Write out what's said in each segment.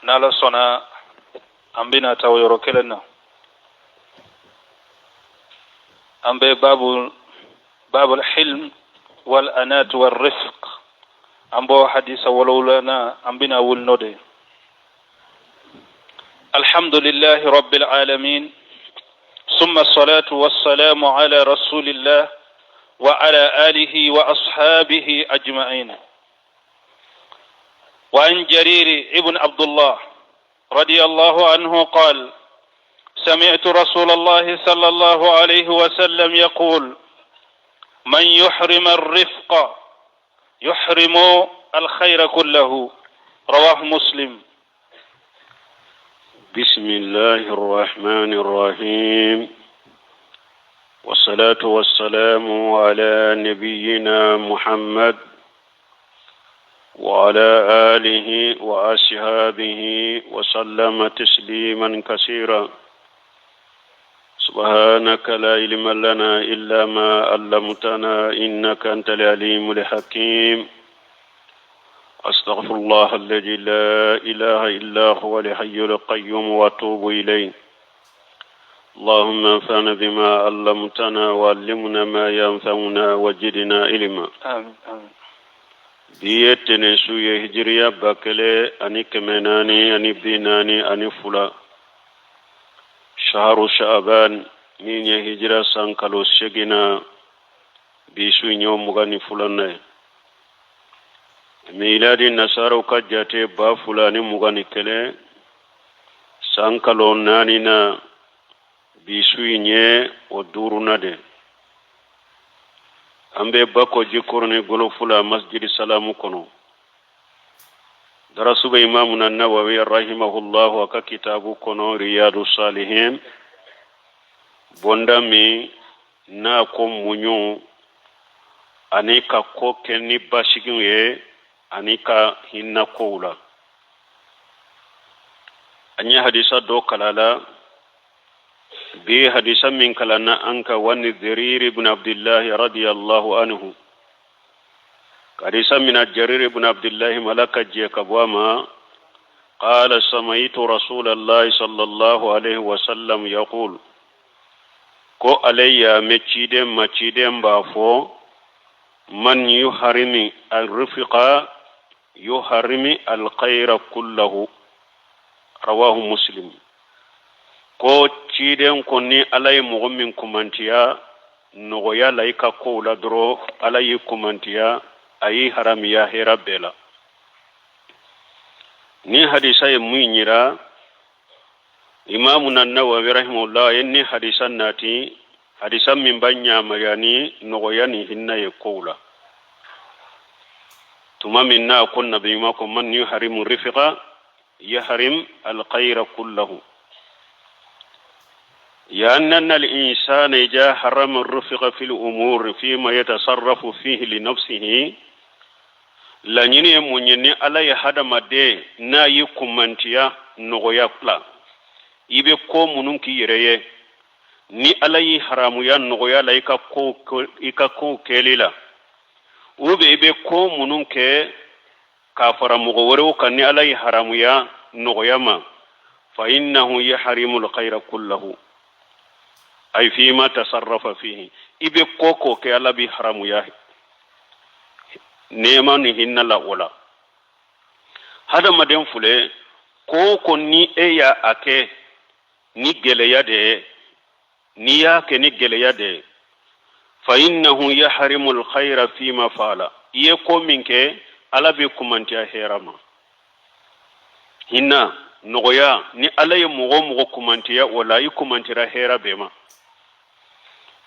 nala sona ambina taw yoro kelenna ambe babul hilm wal anat wal rifq ambo hadisa walawlana ambina wulnode alhamdulillahi rabbil alamin ثم الصلاة والسلام على رسول الله وعلى آله وأصحابه أجمعين. وعن جرير ابن عبد الله رضي الله عنه قال: سمعت رسول الله صلى الله عليه وسلم يقول: من يحرم الرفق يحرم الخير كله. رواه مسلم. بسم الله الرحمن الرحيم، والصلاة والسلام على نبينا محمد وعلى آله وأصحابه وسلم تسليما كثيرا. سبحانك لا علم لنا إلا ما علمتنا إنك أنت العليم الحكيم. أستغفر الله الذي لا إله إلا هو الحي القيوم وأتوب إليه. اللهم انفعنا بما علمتنا وعلمنا ما ينفعنا وزدنا علما. آمين آمين. بيتنا سوية هجرية باكلة أني كمناني أني بيناني أني فلا شهر شعبان من هجرة سانكالو سجنا بيسوي يوم مغني فلان ميلادي نصارى كجاتي با فلاني مغني كله سانكالو نانينا بيسوي نيه ودورنا ده ambe bako jikurni golo fula masjid salamu kono darasu be imam an-Nawawi rahimahullah wa ka kitabu kono riyadus salihin bondami na ko munyu anika ko kenni bashigin ye anika hinna koula anya hadisa do kalala بي حديثا من كلنا أنك والنذرير بن عبد الله رضي الله عنه حديثا من الجرير بن عبد الله ملك جيكبواما قال: سمعت رسول الله صلى الله عليه وسلم يقول: كو علي مچيدم بافو من يحرم الرفق يحرم الخير كله. رواه مسلم. ko ciden konni alay mogo min kumantiya nogoya laika ko la doro alay kumantiya ayi haramiya hera bela ni hadisa ye munyira imamu an-Nawawi rahimahullah yenni hadisan nati hadisan min banya mayani nogoya ni hinna ye kola tuma minna kunna bima kum man yuharimu rifiqa yahrim al-khayra kullahu. لأن الإنسان إذا حرم الرفق في الأمور فيما يتصرف فيه لنفسه لن يمني على هدم دي نا يكمنتيا نغيا ibe ko munun ki yereye ni alayi haramu ya nogoya la ika ko kelela ube ibe ko munun ke kafara mugawaro kan ni alayi haramu ya nogoya ma fa innahu yahrimul khayra kullahu ay fima tasarrafa fihi ibe koko ke ala bi haramu ya nema ni hinna la wala hada maden fule koko ni eya ake ni geleya de ni ya ke ni geleya de fa innahu yahrimul khayra fima fala iye ko minke ala bi kumantiya herama hinna nogoya ni ala ye mugo kumantiya wala yi kumantira hera bema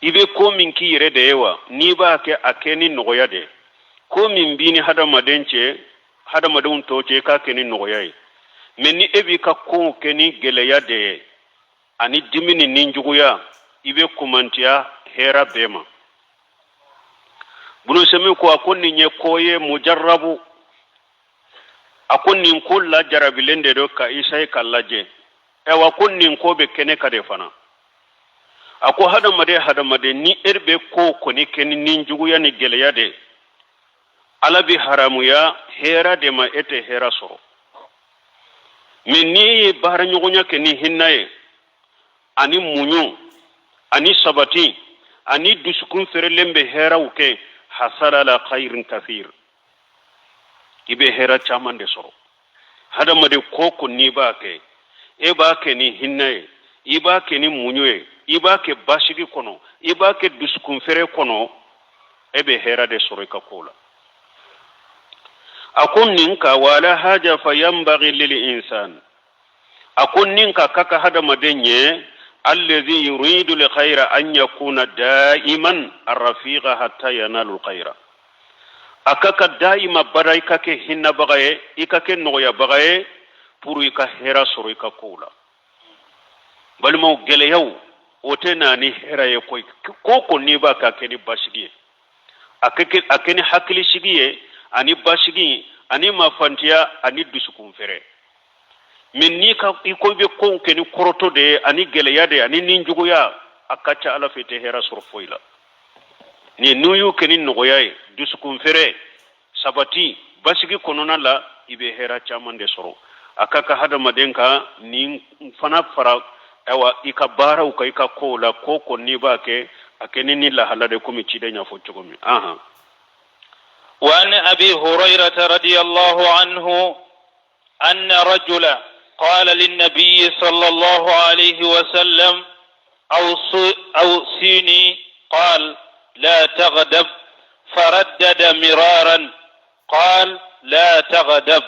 ibe ko min ki yire da yawa ni ba ke ake ni nogoya de ko min bini hada madun to ce ka ke ni nogoya yi men ni ebi ka ko ke ni geleya de ani dimini ninjuguya ibe kumantiya hera bema bunu semi ko akonni nye koye mujarrabu akonni kulla jarabilende do ka isai kallaje ewa kunnin ko be kene kade fana ako hadamade ni erbe ko ni ken ninjugu ya ni geleya de alabi haramu ya hera de ma ete hera so min ni bahara nyogonya ke ni hinnaye ani munyu ani sabati ani dusukun ferelembe hera uke hasala la khairin kathir ibe hera chamande soro hada made koko ni ba ke e ba ke ni hinnaye iba ke ni munyu iba ke bashigi kono iba ke dusukun fere kono ebe hera de soro ka kola akun ninka wala haja fayambaghi lil insan akun ninka kaka hada madenye alladhi yuridu li khaira an yakuna daiman arrafiqa hatta yanalu khaira akaka daima barai kake hinna bagaye ikake noya bagaye puru ika hera soro ika kola balmo gele yaw otena ni hera ye koy koko ni ba kake ni bashigi akeni hakili shigiye ani bashigi ani mafantiya ani dusukun fere min ni ka iko be ko keni koroto de ani geleya de ani ninjugoya akacha ala fete hera surfoila ni nuyu keni nogoya dusukun fere sabati bashigi konona la ibe hera chamande soro akaka hada madenka ni fana fara ewa ikabara ukaika kola koko ni bake akeni ni la halade kumi chide nya fochogomi aha. وعن أبي هريرة رضي الله عنه أن رجلا قال للنبي صلى الله عليه وسلم أوصيني قال لا تغضب فردد مرارا قال لا تغضب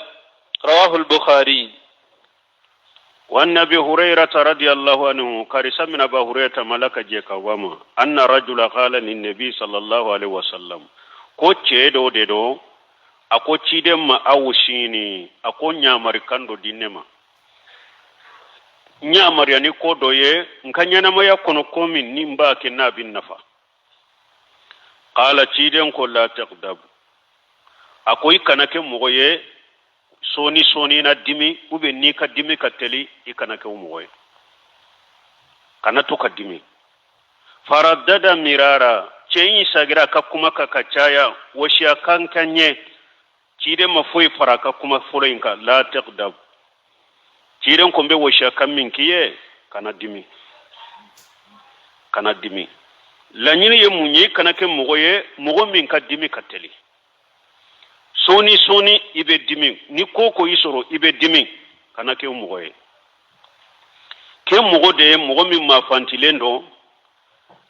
رواه البخاري. وعن أبي هريرة رضي الله عنه كارث من أبي هريرة ملك جيكا وما أن رجل قال للنبي صلى الله عليه وسلم ko ceedo de do ako cide ma awushini ako nyamari kando dinema nyamari ani ko doye nkanyana maya kono komi nimba ke nabin nafa qala ciden ko la taqdab ako ikanake mogoye soni na dimi ube ni ka dimi ka teli ikanake mogoye kana to ka dimi faraddada mirara ceyi sagira ka kuma ka kacaya washiya kankanye cide mafoi faraka kuma fuloinka la taqdab ciden kombe washiya kammin kiye kana dimi lanyini ye munye kana ke mogo min ka dimi kateli soni ibe dimi ni koko isoro ibe dimi kana ke mogoye ke mogo de mogo min mafantilendo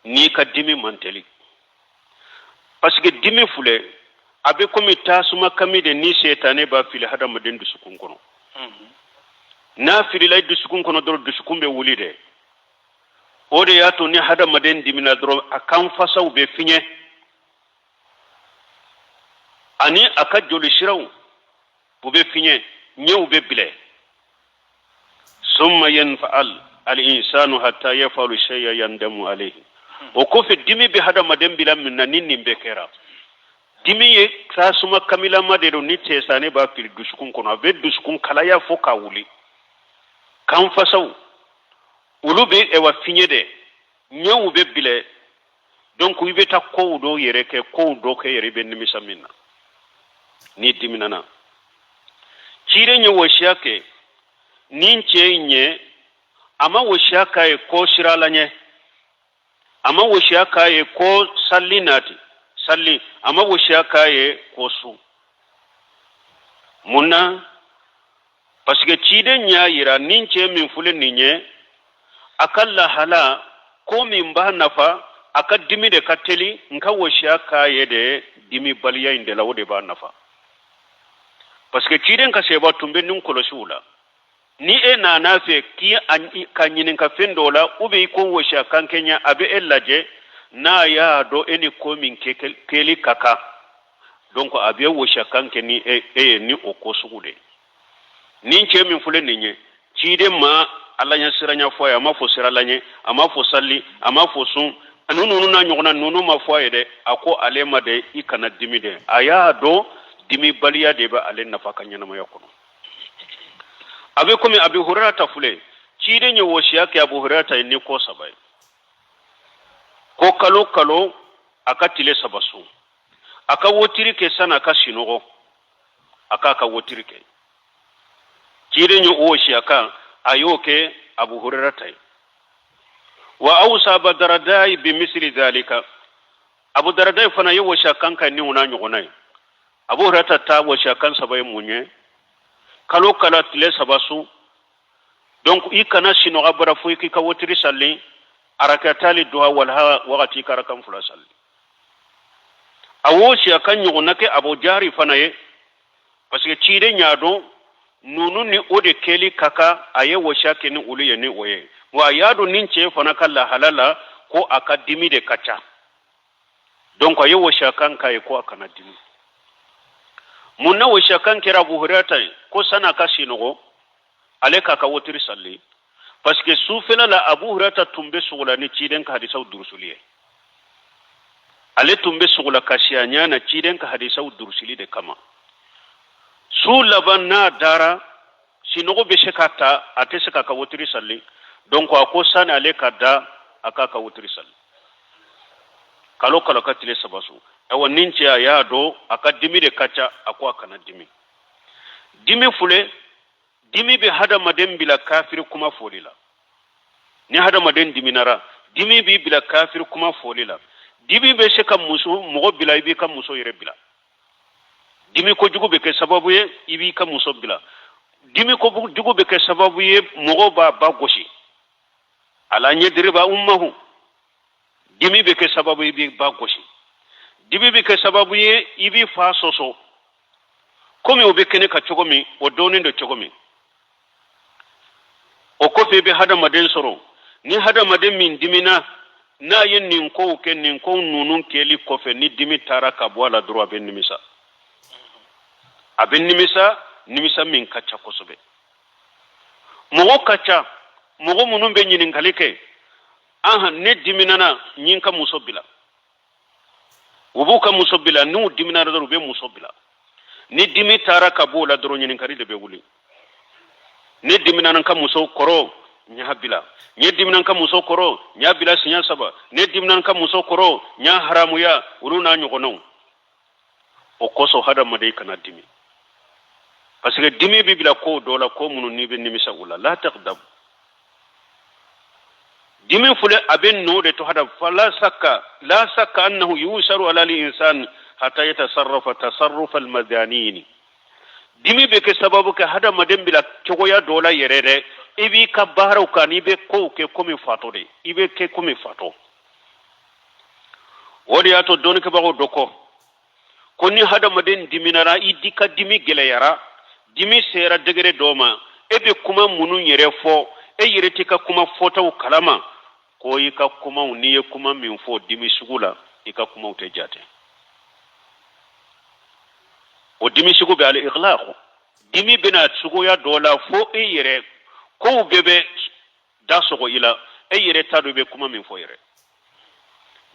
ni ka dimi manteli parce que dimi fule abe komi tasuma kami de ni setane ba fili hada maden dusukun kono na fili lay dusukun kono doro dusukun be wuli de ode yato ni hada maden dimina doro akan fasaw be finye ani aka joli shiraw bu be finye nyew be bile summa yanfa'al al insanu hatta yafalu shay'an yandamu alayhi o ko fe dimi be hada maden bilam min na ninni be kera dimi ye tasuma kamila madero ni tesane ba fil dusukun kono ave dusukun kala ya fo ka wuli kan fasaw ulu be e wa finye de nyewu be bile donc wibe ta ko do yere ke ko do ke yere be nimisa minna ni diminana cire nye washake ninche nye ama washaka e ko shiralanye ama washaka ye ko salli ama washaka ye ko su munna parce que cide nya yira ninche min fule ninye akalla hala ko min ba nafa aka dimi de kateli nka washaka ye de dimi baliya inde la wode ba nafa parce que cide nka seba tumbe nun kolosula ni e na nafe ki kanyinin ka fendola ube ko wosha kan kenya abe elaje na ya do eni ko min keli kaka donc abe wosha kan keni ni okosugude nin che min fule ninye cide ma alla nya siranya foya ma fo siralanye ama fo salli ama fo sun anunu na nyogona nunu ma foye de ako alema de ikana dimide aya do dimi baliya de ba alen nafa kanyana ma yakono abe komi abi hurata fule cide nye woshi yake abu hurata ni ko sabai ko kalo aka tile sabasu aka wotiri ke sana aka shinogo aka wotiri ke cire nyo o shaka ayoke abu hurairata wa awsa badradai bi misli zalika abu dardai fana yawo shakan kan ni una nyugonai abu hurairata ta wo shakan sabai munye kalo kala tile sabasu donc ikana sino gabara fu ki kawotiri salli arakatali duha walha waqati karakam fula salli awo shakan nyugonake abu jari fana ye parce que cire nyado nunu ni ode keli kaka aye wo shakeni uluye ni oye wa yado ninche fana kala halala ko akadimi de kacha donc aye wo shakan kai ko akana dimi munna wo shakan kira Abu Hurairata ko sana kasinogo ale kaka wotiri salli parce que sufela la Abu Hurairata tumbe sugula ni ciden ka hadisa udurusuliye ale tumbe sugula kashianya na ciden ka hadisa udurusuli de kama su labanna dara sinogo be shekata atese kaka wotiri salli donc ako sana ale kada akaka wotiri salli kalo kalo katile sabasu awa ninche ya do akadimi de kacha akwa kana dimi fule dimi be hada maden bila kafir kuma folila ni hada maden diminara dimi bi bila kafir kuma folila dimi be sheka muso mogo bila ibi kam muso yere bila dimi ko jugu be ke sababu ye ibi kam muso bila dimi ko jugu be ke sababu ye mogo ba goshi ala nyedriba ummahu dimi be ke sababu ibi ba goshi dimi be ke sababu ye ibi fa soso komi obe kene ka chogomi o doni ndo chogomi o kofe be hada maden soro ni hada maden min dimina na yen nin ko ke nin ko nunun keli kofe ni dimi tara ka boala droit ben nimisa aben nimisa min kacha kosobe mogo kacha mogo munun be nyinin kalike aha ne diminana nyinka musobila ubuka musobila nu diminana do be musobila ni dimi tara ka bola doro nyinin kari de be wuli ni diminan ka muso koro nya bila ni diminan ka muso koro nya bila sinya saba ni diminan ka muso koro nya haramu ya uruna nyogono o koso hada made kana dimi parce que dimi bi bila ko dola ko munu ni be nimisa wala la taqdam dimi fule aben no de to hada fala sakka la sakka annahu yusaru ala al insan hatta yatasarrafa tasarruf al madanin dimi be ke sababu ke hada maden bila chogoya dola yerere ibi ka baharaw kan ibe ko ke komi fato de ibe ke komi fato wodi ato don ke bago doko konni hada maden diminara idika dimi gele yara dimi sera degere doma ebe kuma munu yere fo e yere tika kuma fotaw kalama ko yika kuma uniye kuma min fo dimi sugula ika kuma utejate o dimi sugu be al ighlaq dimi bina sugu ya dola fo e yere ko bebe dasogo ila e yere tadu be kuma min fo yere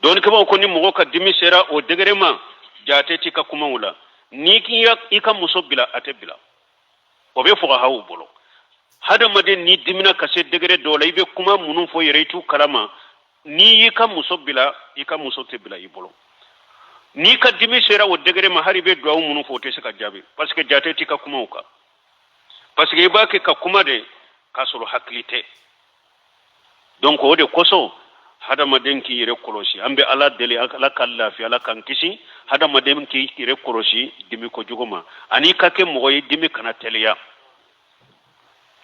don ke ba ko ni mo ka dimi sera o degere ma jate tika kuma wula ni kiya ika musobila atebila o be fuga hawu bolo hada maden ni dimina kase degere dola ibe kuma munun fo yere tu kalama ni yika musobila ika musotebila ibolo ni ka dimi sera o degere ma haribe do munun fo te saka jabe parce que jate tika kuma uka parce que ba ke ka kuma de kasoro haklite donc o de koso hada maden ki yere kolosi ambe ala deli ala kala fi ala kan kisi hada maden ki yere kolosi dimi ko juguma ani kake moyi dimi kana teliya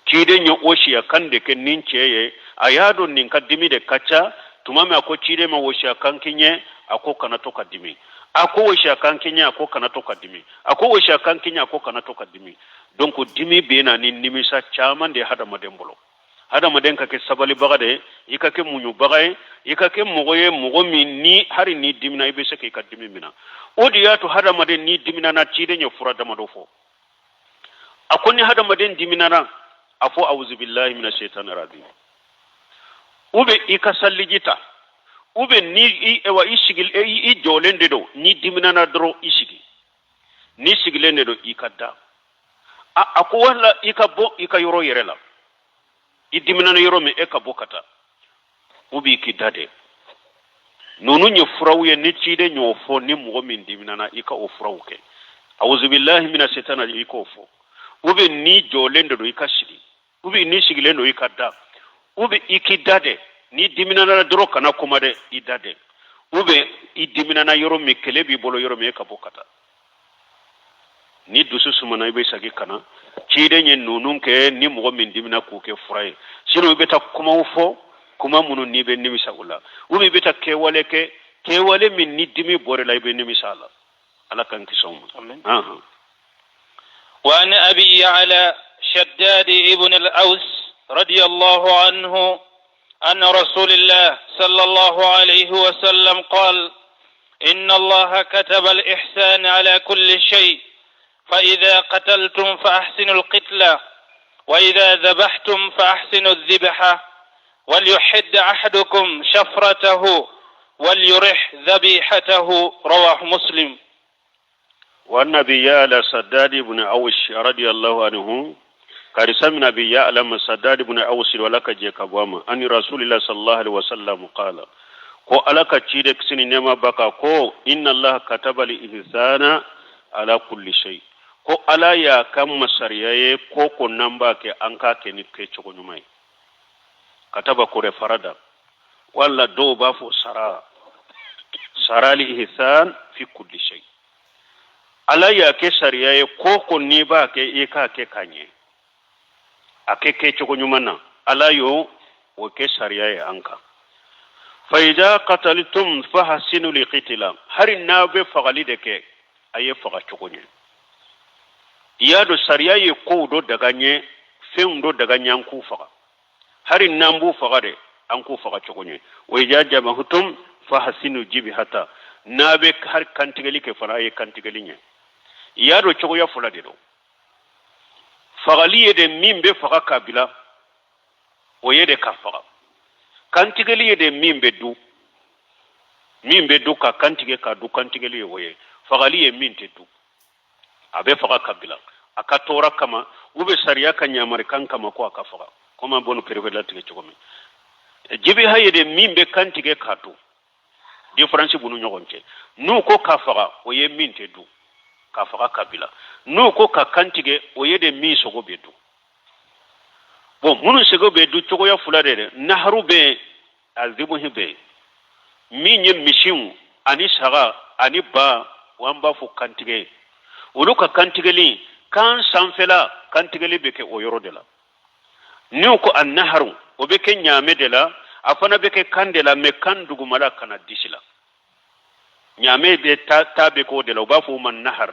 cide nyo oshi akande ke nincheye ayado ninka dimi de kacha tumame ako cide ma oshi akankinye ako kana toka dimi ako oshi akankinye ako kana toka dimi ako oshi akankinye ako kana toka dimi donc dimi bena ni nimisa chaman de hada madembolo hada madenka ke sabali bagade ikake munyu bagaye ikake mogoye mogomi ni hari ni dimina ibese ke kadimi mina odiyatu hada maden ni dimina na cide nyo furada madofo akoni hada maden dimina na afo auzu billahi minash shaitanir rajim ube ikasallijita ube ni ewa ishigil i jolende do ni diminana dro ishigi ni sigilende do ikadda ako wala ikabo ikayoro yerela i diminana yoro me ekabokata ubi kidade nonu nye furawye ni chide nyofo ni mugo min diminana ika ofrawke auzu billahi minash shaitanir iko ofo ube ni jolendo do ikashiri ube ni shigilendo ikada ube ikidade ni diminana doro kana kuma de idade ube idiminana yoro mi kelebi bolo yoro mi kabokata ni dusu sumana ibe sagi kana cide nyen nunun ke ni mo min dimina ku ke furai sino ibe ta kuma ufo kuma munu ni be ni misagula ube ibe ta kewale min ni dimi bore la ibe ni misala ala kan kisom amen وعن أبي يعلى شداد ابن الأوس رضي الله عنه أن رسول الله صلى الله عليه وسلم قال إن الله كتب الإحسان على كل شيء فإذا قتلتم فأحسنوا القتلة وإذا ذبحتم فأحسنوا الذبحة وليحد أحدكم شفرته وليرح ذبيحته رواه مسلم. والنبي يعلى سداد بن أوس رضي الله عنه كارثة من نبي يعلم سداد بن أوس ولك جيكابواما أن رسول الله صلى الله عليه وسلم قال ko alaka cide kisini nema baka ko inna Allah kataba li ihsana ala kulli shay ko ala ya kam masariyaye ko namba ke anka ke ni ke chogo nyumai kataba ko re farada walla do ba fo sara li ihsan fi kulli shay ala ya ke sariyaye ko ni ba ke ika ke kanye ake ke chogo nyumana ala yo wo ke sariyaye anka فإذا قتلتم فحسنوا القتل هر الناب فغليدك أي فغشوني يادو سريا يقودو دغاني فين دو دغاني أنكو فغا هر النامبو فغاري أنكو فغشوني وإذا جمعتم فحسنوا جبهتا نابك هر كانتغلي كفراي كانتغلي يادو چويا فلاديرو فغلي يد ميمبه فغا كابلا ويد كفغا kantigeli yede mimbe du ka kantige ka du kantigeli yoye fagali ye minte du abe faga kabila akatora kama ube sariya kanyamari kama ko akafaga koma bonu pervela tige chogome jibi hayede mimbe kantige ka du difference bunu nyogonche nu ko kafaga oye minte du kafaga kabila nu ko ka kantige oyede mi sogo bedu bon munu sego be du chogo ya fulade naharu be azibu hibe minye mishin ani saga ani ba wamba fu kantige uluka kantigeli kan sanfela kantigeli beke oyoro de la ni ko an naharu o beke nyame de la afana beke kandela me kandugu mala kana disila nyame be ta be ko de la ba fu man nahar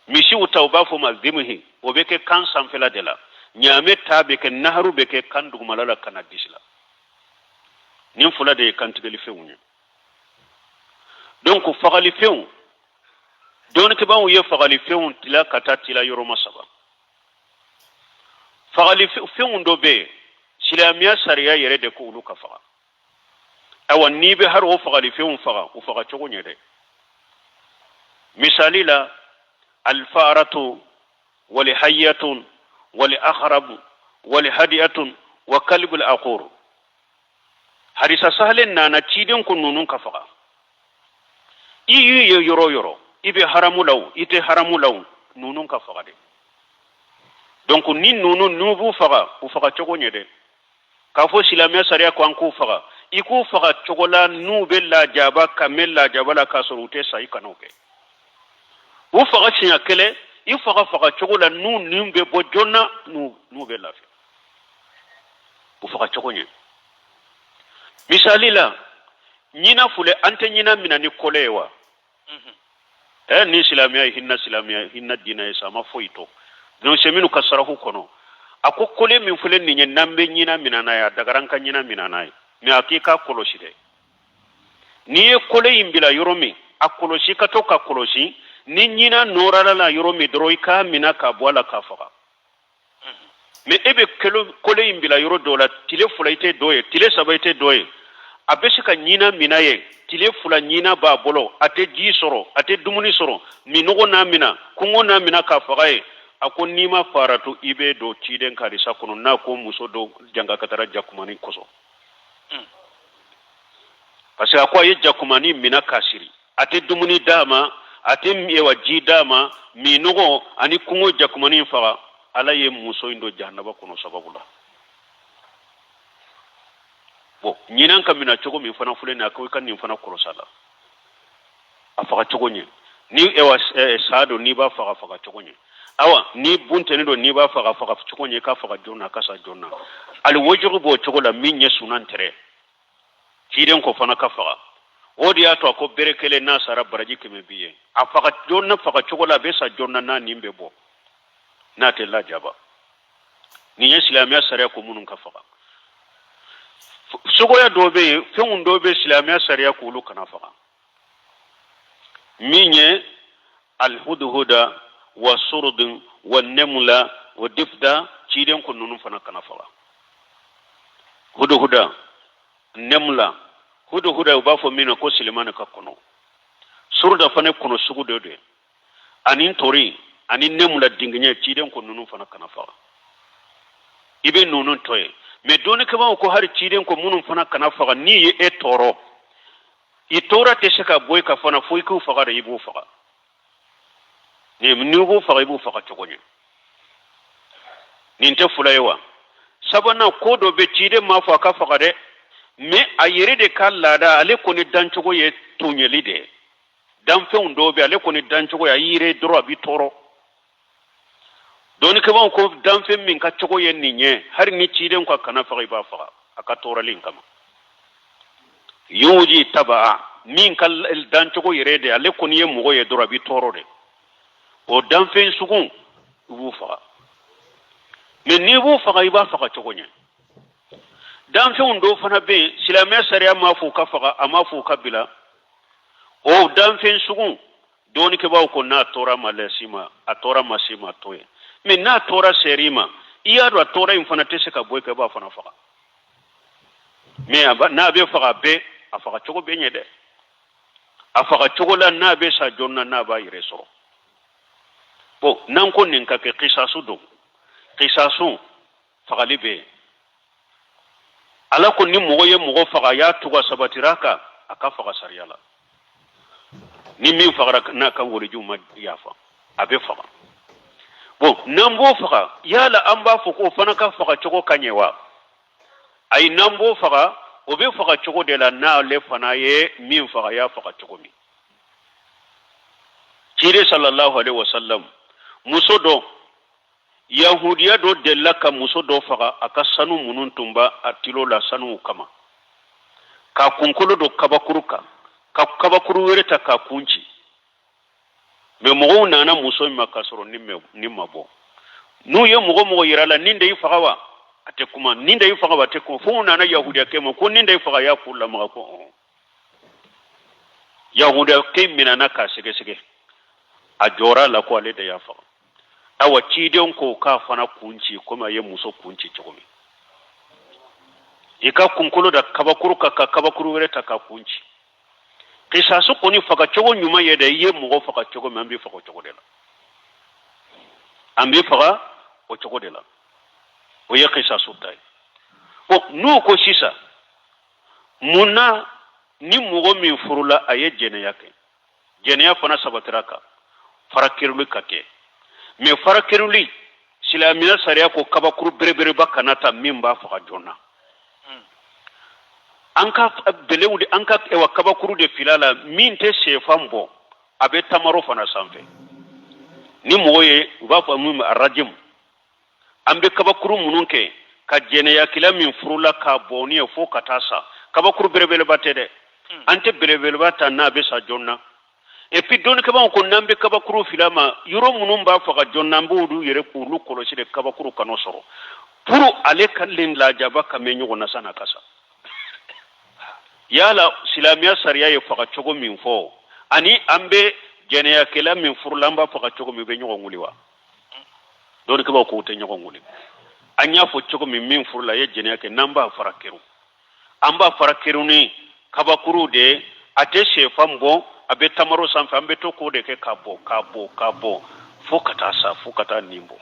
mishi uta ba fu mazimuhi o beke kan sanfela de la nyame tabe ke naharu be ke kandu malala kana disla nin fula de kantigeli fewnya donc fagali few don ke bawo ye fagali few tila kata tila yoro masaba fagali few ndo be silamiya sariya yere de ko ulu ka faga awan ni be har o fagali few faga o faga chogo nyede misali la alfaratu wa lihayatun ولأخرب ولهدية وكلب الأقور حديث سهل نانا تشيدن كنونن كفقا إيه يرو إبه حرام لو إته حرام لو نونن كفقا دي donc ni nunu nubu faga u faga chogo nyede ka fo silamiya sariya ko an ku faga iku faga chogola nube la jaba kamella jabala ka sorute sai kanoke u faga chinya kele il faga chogola nu nimbe bo jonna nu be lafi bu faga chogonye misali la nyina fule ante nyina minani kolewa ni islamia hinna dina isa ma foito no seminu kasarahu kono ako kole min fule ni nambe nyina minana ya dagaranka nyina minana mi hakika koloshide ni kole imbila yoromi akoloshi katoka koloshi ni nyina norala la yoromi droika mina ka bwala ka faga me ebe kole imbila yoro dola tile fulaite doye tile sabaite doye abeshika nyina minaye tile fula nyina ba bolo ate ji soro ate dumuni soro minogo na mina kungo na mina ka faga ako nima faratu ibe do ciden karisa kono na ko muso do janga katara jakumani koso parce que akwa ye jakumani mina kasiri ate dumuni dama atem ewa jidama mi nogo ani kungo jakumani faga ala ye muso indo jahannaba kono sababula bo nyinan kamina chogo mi fana fulena ko kan ni fana korosala afaga chogo nyi ni ewa sado ni ba faga chogo nyi awa ni bunte ni do ni ba faga chogo nyi ka faga jonna kasa jonna al wajru bo chogo la minye sunan tere kiden ko fana ka faga odi ato ko berekele na sara baraji keme biye afaga jonna faga chogo la besa jonna na nimbe bo na te la jaba ni islamiya sare ko munun ka faga sugo ya dobe fengun dobe islamiya sare ko lu kana faga minye al hudhuda wa surd wa namla wa difda kiden ko nunun fana kana faga hudhuda namla hudhuda ba fo mina ko silmana ka kono surda fane kono sugu de anin tori anin namla dinginya kiden ko nunun fana kana faga ibe nunun toye me doni kaba ko har kiden ko munun fana kana faga ni e toro itora te shaka boy ka fana foi ku faga da ibu faga ni nugo faga ibu faga chogonye nin te fulayewa sabana ko do be kide ma fa ka faga de me ayere de kala da ale ko ni dan chogo ye tunyeli de dan fe undo be ale ko ni dan chogo ya yire dro bi toro doni kaba ko dan fe min ka chogo ye ninye har ni kide ko kana faga iba faga aka tora lin kama yuji taba min kal dan chogo yere de ale ko ni ye mugo ye dro bi toro de o dan fe sugun bu faga me ni bu faga iba faga chogo nye dan fe undo fana be silamiya sariya ma fu ka faga ama fu ka bila o dan fe sugun doni ke ba ko na tora malesima atora masima toye me na tora serima iya do tora in fana tese ka boy ke ba fana faga me aba na be faga be afaga chogo be nyede afaga chogo la na be sa jonna na ba yire so bo nan ko nin ka ke qisasu do qisasu faga libe ala ko ni mogo ye mogo faga ya tuga sabatiraka aka faga sariyala ni min faga na kan wori juma yafa abe faga bo nambo faga yala amba foko fana ka faga chogo kanyewa ay nambo faga o be faga chogo de la na le fana ye min faga ya faga chogo mi kire sallallahu alaihi wasallam musodo yahudiya do della ka musodo faga aka sanu munun tumba atilo la sanu kama ka kunkolo do kabakuruka ka kabakuru wereta ka kunci me mogo nana muso mi makasoro nimma bo nu ye mogo yirala ninde yi faga wa ate kuma ninde yi faga wa te ko fu nana yahudiya ke mo ko ninde yi faga ya kula ma ko yahudiya ke minana ka sege a jora la ko ale da ya faga awa cidon ko ka fana kunci kuma ye muso kunci chomi ika kunkulo da kabakuru ka kabakuru wereta ka kunci qisasu koni faga chogo nyuma ye da ye mugo faga chogo mambi faga chogo de la ambi faga o chogo de la o ye qisasu tay o nu ko sisa munna ni mugo min furula aye jene yake jene ya fana sabatraka farakirlu kake me farakiruli silamiya sariya ko kabakuru berebere bakanata min ba faga jonna anka belewudi anka ewa kabakuru de filala min te sefambo abe tamaro fana sanfe ni moye ba fa mu arrajim ambe kabakuru mununke ka jene ya kila min furula ka boni fo katasa kabakuru berebere batede ante berebere bata na be sa jonna et puis don ke ban ko nambe kabakuru filama yoro munun ba faga jonna mbudu yere ko lu kolosi de kabakuru kano soro pour ale kallin la jaba kamenyo gona sana kasa yala silamiya sariya ye faga chogo min fo ani ambe jene ya kila min furlamba faga chogo mi be nyogo nguliwa don ke ba ko te nyogo nguli anya fo chogo min furla ye jene ya ke namba farakeru amba farakeru ni kabakuru de ate shefambo abe tamaro sanfa ambe to ko de ke kabo fo kata nimbo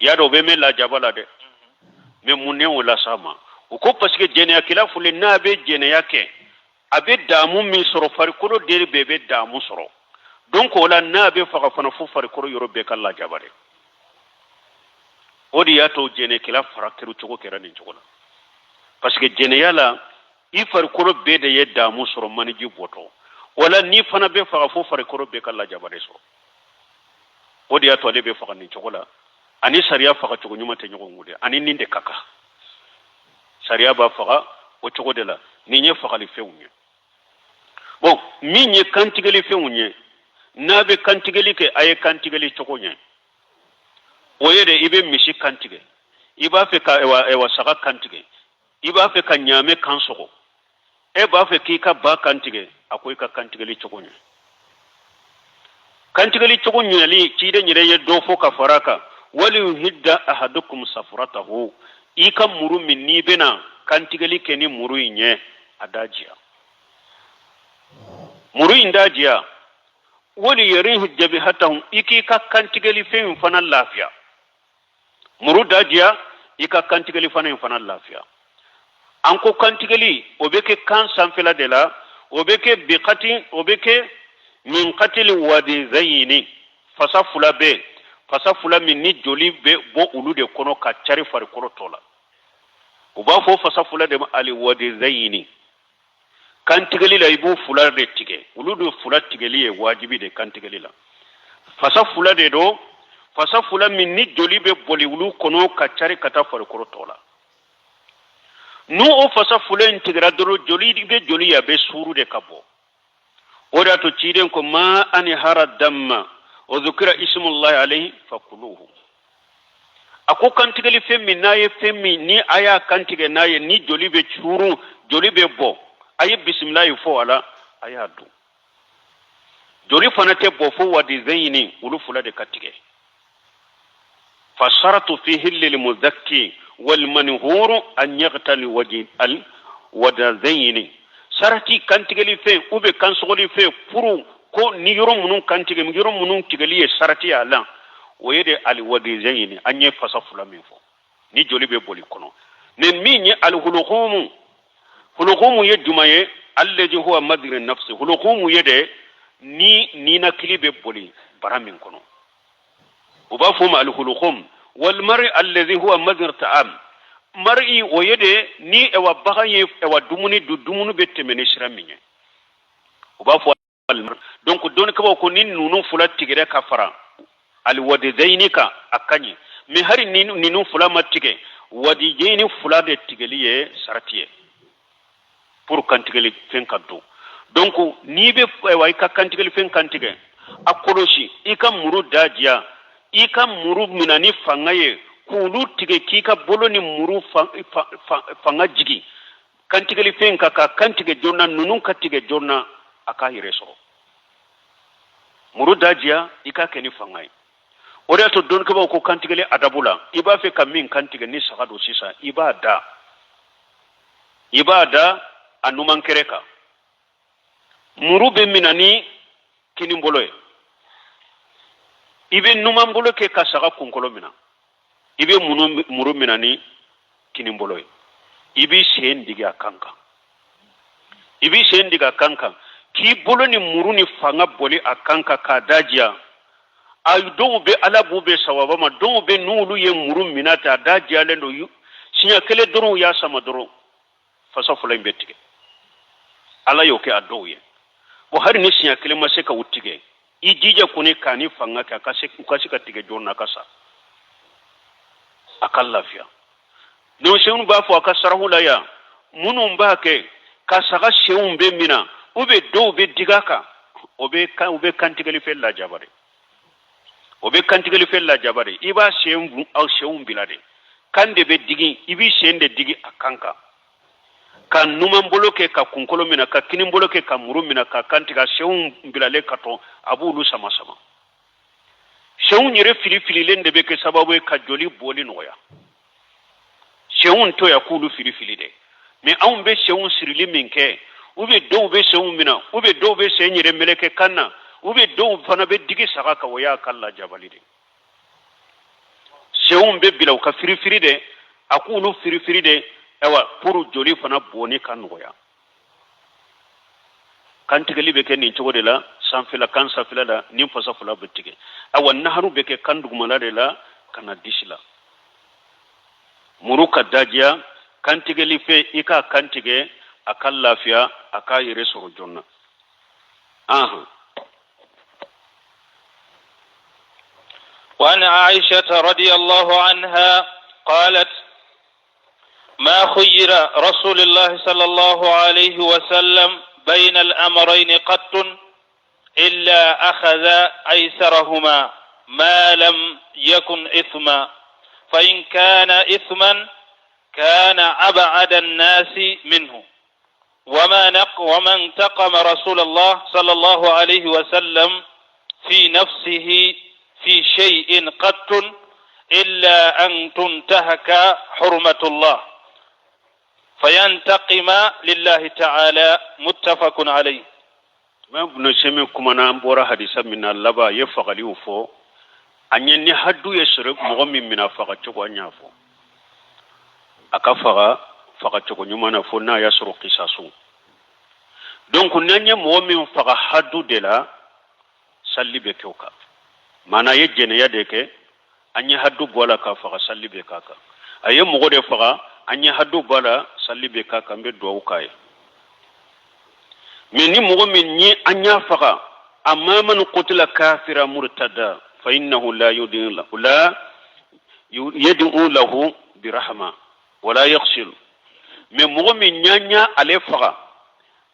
ya do be me la jabala de me munne wala sama uko parce que jene akila fule na be jene yake abe damu mi soro farikulo de bebe damu soro donc wala nabe faga fana fu farikolo yoro be kala jabare odi yato jene kila farakiru cogo kera nin cogo la parce que jene yala i farikolo be de ye damu soro maniji boto wala ni fana be faga fu farikolo be kala jabare so odi yato ale be faga nin cogo la ani sariya faga cogo nyuma te nyogo ngude ani ninde kaka sariya ba faga o cogo de la ni nye faga li fewunye bon mi nye kantigeli fewunye nabe kantigeli ke aye kantigeli cogo nye oyede ibe mishi kantige iba fe ka ewa saga kantige iba fe ka nyame kansogo e ba fe ki ka ba kantige akoy ka kantigeli cogo nye kantigeli cogo nye li cide nyire ye do fo ka faraka wali yuhidda ahadukum safratahu ika muru min ni bena kantigeli ke ni muru nye adajia muru indajia wali yarihu jabihatahum iki ka kantigeli fe fana lafiya muru dajia ika kantigeli fana fana lafiya anko kantigeli obeke kan sanfela de la obeke biqati obeke min qatil wadi zayni fasafula be fasafula min ni joli be bo ulu de kono ka cari fari koro tola uba fo fasafula de ali wadi zayni kantigeli la ibu fula de tige ulu do fula tigeli e wajibi de kantigeli la fasafula de do fasafula min ni joli be boli ulu kono ka cari kata fari koro tola nu o fasafula intigra doro joli be joli ya be suru de kabo oda to ciden ko ma ani hara damma o dhukira ismullahi alayhi fakuluhu ako kantigeli femmi naye femmi ni aya kantige naye ni joli be churu joli be bo ayi bismillah fo ala aya du joli fanate bo fo wadi zaini ulu fula de katige fasharatu fihi lil muzakki wal manhur an yaqtali waji al wadazaini sarati kantigeli fe ube kansogoli fe puru ko ni yoro munun kantige mi yoro munun tigeli e sarati ala oyede al wadazaini anye fasafula min fo ni joli be boli kono ne minye al huluqumu ye jumaye alladhi huwa madri nafsi huluqumu yede ni na kilibe boli baramin kono uba fuma al huluqum wal mar'i alladhi huwa madri ta'am mar'i oyede ni ewa bagaye ewa dumuni du dumunu betemene shiraminye uba fo donc don kaba ko nin nunu fula tigere ka fara al wadizainika akanye mi hari ninu fula matige wadijaini fula de tigeliye saratiye pour kantigeli fen kaddu donc ni be way ka kantigeli fen kantige akoloshi ika muru dajia ika muru minani fangaye kulu tige kika boloni muru fanga jigi kantigeli fen ka kantige jonna nunun katige jonna aka hireso muru dajia ika keni fangaye oda to don kaba ko kantigeli adabula iba fe kamin kantige ni sagado sisa ibada anuman kereka muru be minani kinimboloye ibe numan bolo ke kasaga kunkolo mina ibe muru minani kinimboloye ibi sen diga kanka ki bolo ni muru ni fanga boli akanka ka dajia ay do be ala bube sawaba ma do be nulu ye muru minata dajia lendo yu sinya kele doro ya sama doro fasafula imbetige ala yoke adoye bo hari ni sinya kele maseka utige ijija kuni kani fanga ka ukasika tige jonna kasa akallafia no shewun ba fo akasarahu la ya munum ba ke kasaga shewun be mina ube do be digaka ube kantigeli fella jabare iba shewun au shewun bilade kande be digi ibi shende digi akanka kan numan boloke ka kunkolo mina ka kinin boloke ka muru mina ka kantiga shewun bilale kato abulu sama shewun yere fili lende be ke sababu ka joli boli noya shewun to ya kulu fili de me awun be shewun sirili minke ube do be shewun mina ube do be senyere meleke kanna ube do fana be digi saga ka waya kala jabali de shewun be bilaw ka fili de akulu fili de ewa puru joli fana boni kan noya kantigeli be ken ni cogo de la sanfila kan safila la nin fasa fula bitige awa naharu beke kan dugumala de la kana disila muru ka dajiya kantige life ika kantige akan lafiya aka yire soro jonna وعن عائشة رضي الله عنها قالت ما خير رسول الله صلى الله عليه وسلم بين الأمرين قط إلا أخذ أيسرهما ما لم يكن إثما فإن كان إثما كان أبعد الناس منه وما انتقم رسول الله صلى الله عليه وسلم في نفسه في شيء قط إلا أن تنتهك حرمة الله فينتقم لله تعالى متفق عليه. ما بنسمي كمانا بورا حديثا من اللبا يفعل يوفو أن يني حدو يسرق مغمي من فقط أنيافو أكفر فقط نيمانا فونا يسرق قصاصو donc nanye momin faga haddu de la salli be kewka mana ye jene ya deke anya haddu bola ka faga salli be kaka aye mogo de faga anya haddu bola salli be kaka mbe do ukaye meni mogo min ni anya faga amma man qutila kafira murtada fa innahu la yudin la yad'u lahu birahma wala yaghsil me mogo min nyanya ale faga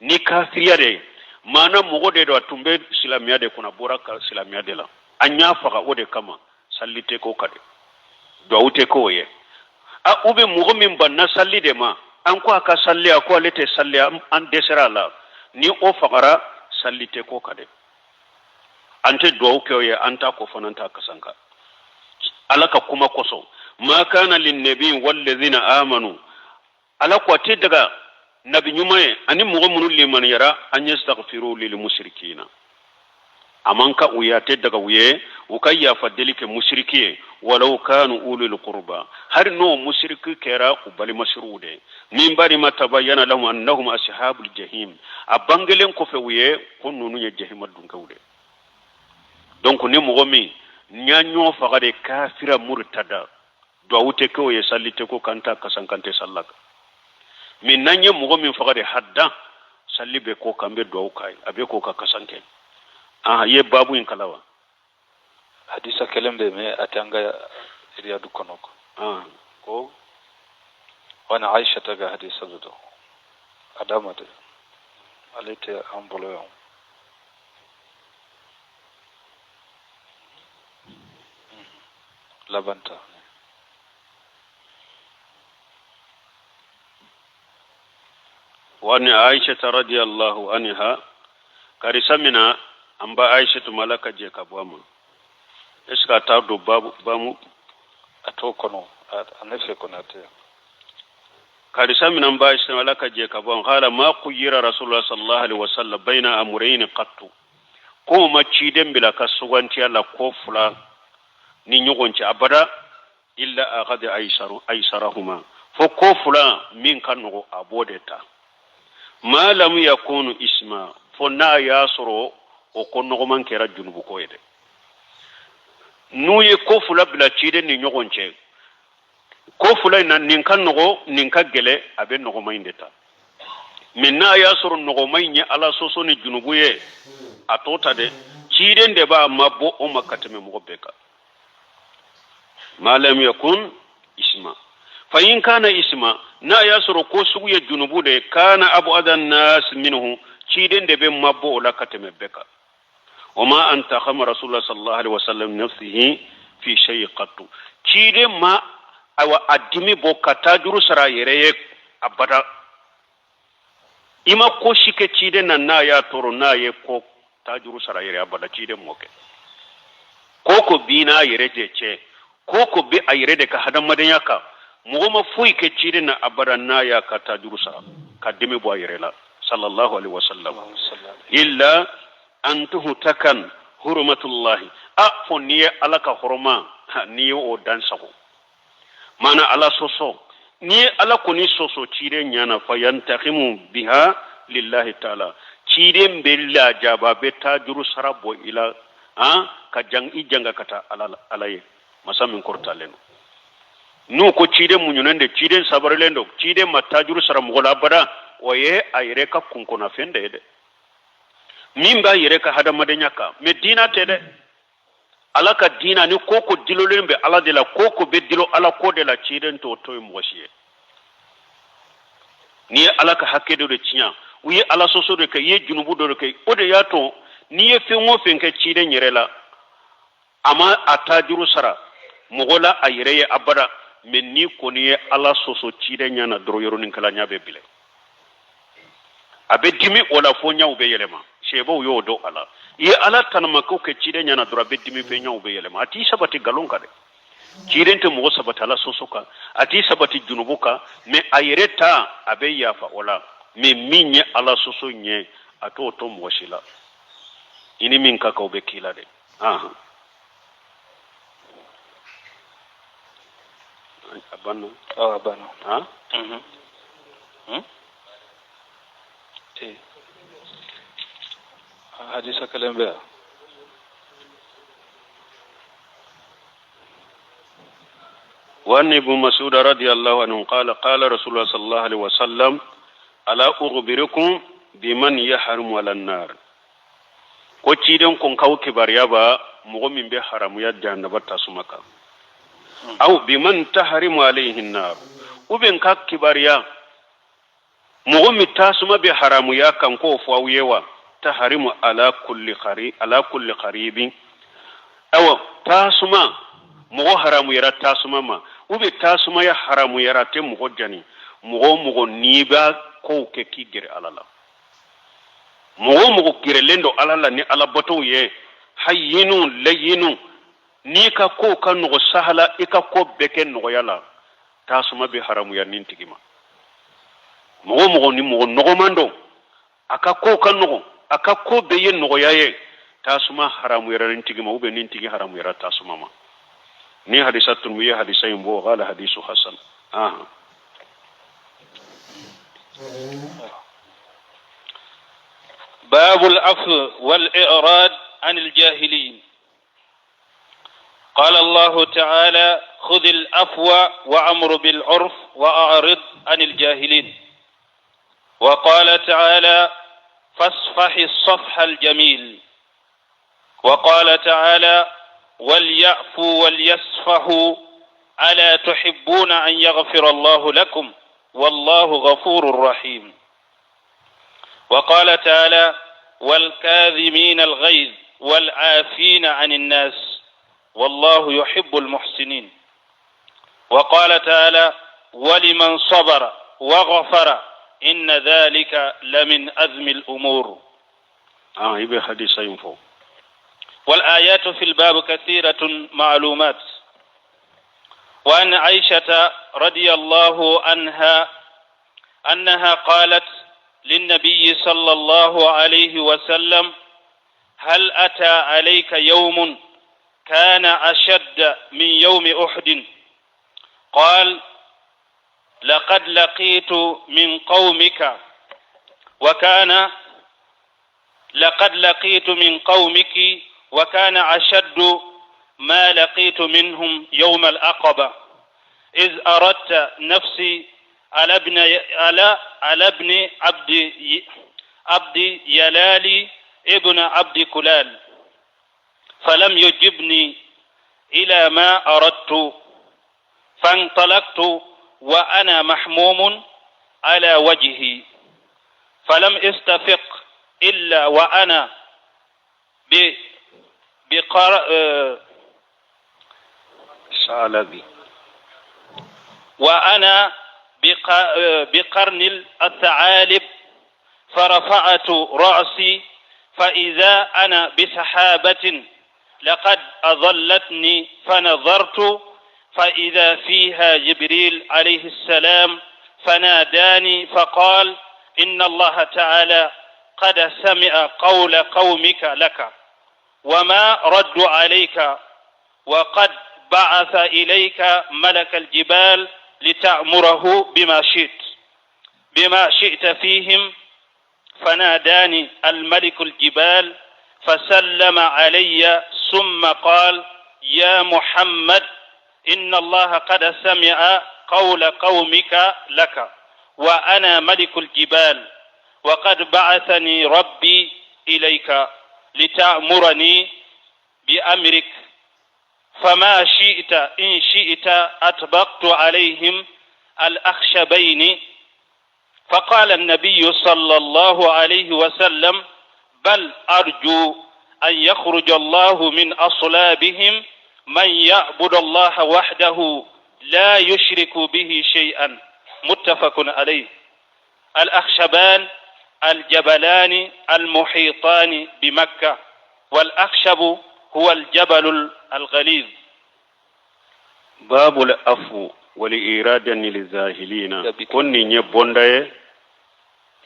ni kafiriya de mana mogo de do tumbe islamiya de kuna bora ka islamiya de la anya faga o de kama sallite ko kade do ute ko ye a ube mogo min banna salli de ma an ko aka salli ko lete salli an desera la ni o fagara sallite ko kade ante do ko ye anta ko fananta kasanka alaka kuma koso ma kana lin nabi wal ladina amanu alako te daga nabi nyumaye ani mogo munu liman yara an yastaghfiru lil mushrikina amanka uyate daga uye ukayya fadilike mushrikiye walau kanu ulul qurba har no mushriki kera ubali mashrude min bari matabayyana lahum annahum ashabul jahim abangelen ko fe uye konnunu ye jahim dunkawde donc ni mogo mi nyanyo fagade kafira murtada do awute ko ye sallite ko kanta kasankante sallaka min nanye mogo min fagade hadda salli be ko kambe do kai abe ko ka kasanke ye babu in kalawa hadisa kelembe me atanga riyadu konoko ko wana Aisha taga hadisa do adama de alete ambolo labanta وأن عائشة رضي الله عنها كارسمنا أنبا عائشة ملكة جيكا بوامو إسكا تاردو بامو أتوكنو أنفسي كناتي كارسمنا أنبا عائشة ملكة جيكا بوامو قال ما خير رسول الله صلى الله عليه وسلم بين أمرين قط كو ما تشيدن بلا كسوانتي على كوفلا نينيوغونتي أبدا إلا أخذ أيسرهما فكوفلا من كانوا أبودتا ما لم يكون اسما فنا ياسرو وكونو من كرا جنوب كويده نوي كوفلا بلا تشيده ني نيغونچه كوفلا نين كان نغو نين كاغله ابي نغو مايندتا مننا ياسرو نغو مايني على سوسو ني جنوبيه اتوتا de تشيده de ba mabbo o makatame mo beka ما لم يكن اسما فإن كان اسما نا يسر كوسو يجنبو ده كان أبو أدى الناس منه تشيدن ده بمبو ولا كتم بك وما أنت خم رسول الله صلى الله عليه وسلم نفسه في شيء قط تشيدن ما أو أدمي بو كتاجر سرا يريك أبدا إما كوشيك تشيدن نا يا تورو نا يكو تاجر سرا يريك أبدا تشيدن موكي كوكو بينا يريك koko be ayire de ka hadam madanya ka mugoma fuyi ke cire na abarana ya ka ta durusa ka demi bo ayire la sallallahu alaihi wasallam illa antuhu takan hurmatullahi fonni alaka hurma ni o dan sako mana ala soso ni ala koni soso cire nyana fayantaqimu biha lillahi ta'ala ciden bella jaba be tajuru sarabo ila ka ijanga kata alaye masamin kortaleno nu ko ciden munyunande ciden sabarelendo ciden matajuru saramo gola bada oye ayre ka kunkona fende de mimba yere ka hadamade nyaka medina tede alaka dina ni koko dilolembe ala de la koko be dilo ala ko de la ciden to mwasiye ni alaka hakedo de tinya uye ala soso de kay ye junubu do kay ode yato ni ye fengo fenke ciden yere la ama atajuru sara mogola ayre ye abada men ni ko ni ala soso ciden nyana dro yoro nin kala nyabe bile abe dimi wala fo nyaw be yelema shebo yo do ala ye ala tanama ko ke ciden nyana dro be dimi fe nyaw be yelema ati sabati galon kade ciden te mo sabata ala soso ka ati sabati junubuka me ayre ta abe yafa wala me minye ala soso nye ato to mo shila ini min ka ko be kila de abana abana hadisa kalembe وأن ابن مسعود رضي الله عنه قال قال رسول الله صلى الله عليه وسلم ألا أخبركم بمن يحرم على النار ko ciden kon kaw kibariya ba mogo min be haramu ya jannaba tasumaka aw biman tahrimu alayhi an-nar uben ka kibariya mogo mi tasuma be haramu ya kan ko fawyewa tahrimu ala kulli qaribin aw tasuma mogo haramu yara tasuma ma ube tasuma ya haramu yara te mogo jani mogo niba ko ke kigere alala mogo girelendo alala ni ala bato ye hayyinu layinu ni ka ko kan no sahala ika ko beke no yala tasuma be haramu ya nintigima mogo ni mogo no mando aka ko kan no aka ko be ye no yaye tasuma haramu ya nintigima ube nintigi haramu ya tasuma ma ni hadisatun wiya hadisayn bo qala hadisu hasan باب العفو والإعراض عن الجاهلين. قال الله تعالى خذ العفو وأمر بالعرف وأعرض عن الجاهلين. وقال تعالى فاصفح الصفح الجميل. وقال تعالى وليعفوا وليصفحوا ألا تحبون أن يغفر الله لكم والله غفور رحيم. وقال تعالى والكاظمين الغيظ والعافين عن الناس والله يحب المحسنين. وقال تعالى ولمن صبر وغفر إن ذلك لمن أزم الأمور. يبقى حديث ينفو. والآيات في الباب كثيرة معلومات. وأن عائشة رضي الله عنها أنها قالت للنبي صلى الله عليه وسلم هل أتى عليك يوم كان أشد من يوم أحد؟ قال لقد لقيت من قومك وكان أشد ما لقيت منهم يوم العقبة إذ أردت نفسي على ابن عبد يلال ابن عبد كلال فلم يجبني إلى ما أردت فانطلقت وأنا محموم على وجهي فلم استفق إلا وأنا بقرن الثعالب فرفعت رأسي فإذا أنا بسحابة لقد أظلتني فنظرت فإذا فيها جبريل عليه السلام فناداني فقال إن الله تعالى قد سمع قول قومك لك وما رد عليك وقد بعث إليك ملك الجبال لتأمره بما شئت فيهم فناداني الملك الجبال فسلم علي ثم قال: يا محمد، إن الله قد سمع قول قومك لك، وأنا ملك الجبال، وقد بعثني ربي إليك لتأمرني بأمرك، فما شئت إن شئت أطبقت عليهم الأخشبين. فقال النبي صلى الله عليه وسلم: بل أرجو أن يخرج الله من أصلابهم من يعبد الله وحده لا يشرك به شيئا. متفق عليه. الأخشبان الجبلان المحيطان بمكة، والأخشب هو الجبل الغليظ. باب العفو والإرادة للزاهلين كوني نبوندا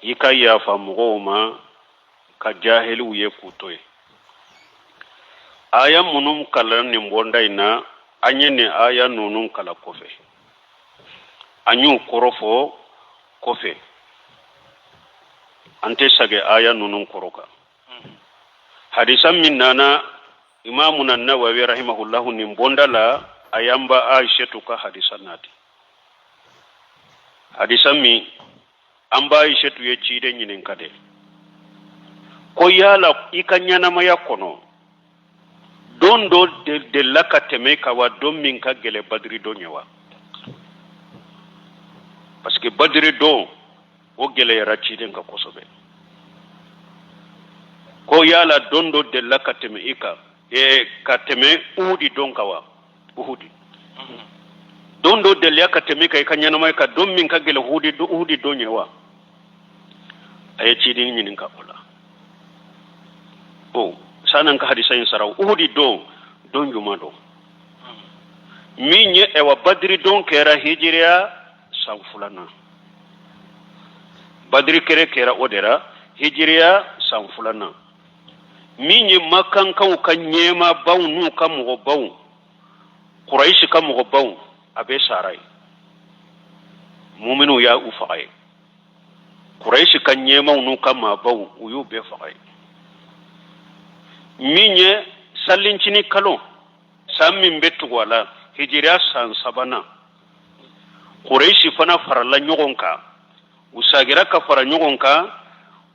يكايا فمغوما كجاهلو يكوتوي آية منوم كلا نبوندا إنا أنيني آية نونم كلا كوفي أنيو كروفو كوفي أنت سجى آية نونم كروكا حديثا من نانا إمامنا النووي رحمه الله نبوندا لا ayamba aishatu ka hadisan nati hadisan mi an ba aishatu ya ci da yinin kade ko yala ikanyana maya kono don do de lakate me kawa don min ka gele badri do nyawa parce que badri do o gele yara ci den ka kosobe ko yala don do de lakate me ika kateme udi don kawa uhudi don do del yakate mi kay kanyana may ka don min ka gele uhudi do nyewa ay ci din nyin ka ola o sanan ka hadisa yin saraw uhudi don juma do mi nye e wa badri don kera hijriya san fulana badri kera odera hijriya san fulana mi nye makan kan nyema bawnu kam go bawu Quraish kam mo baw abe saray mu'minu ya ufaqay Quraish kan nyema nu kam ma baw uyu be faqay minye sallincini kalo sammin betu wala hijriya san sabana Quraish fana farala nyogonka usagira ka fara nyogonka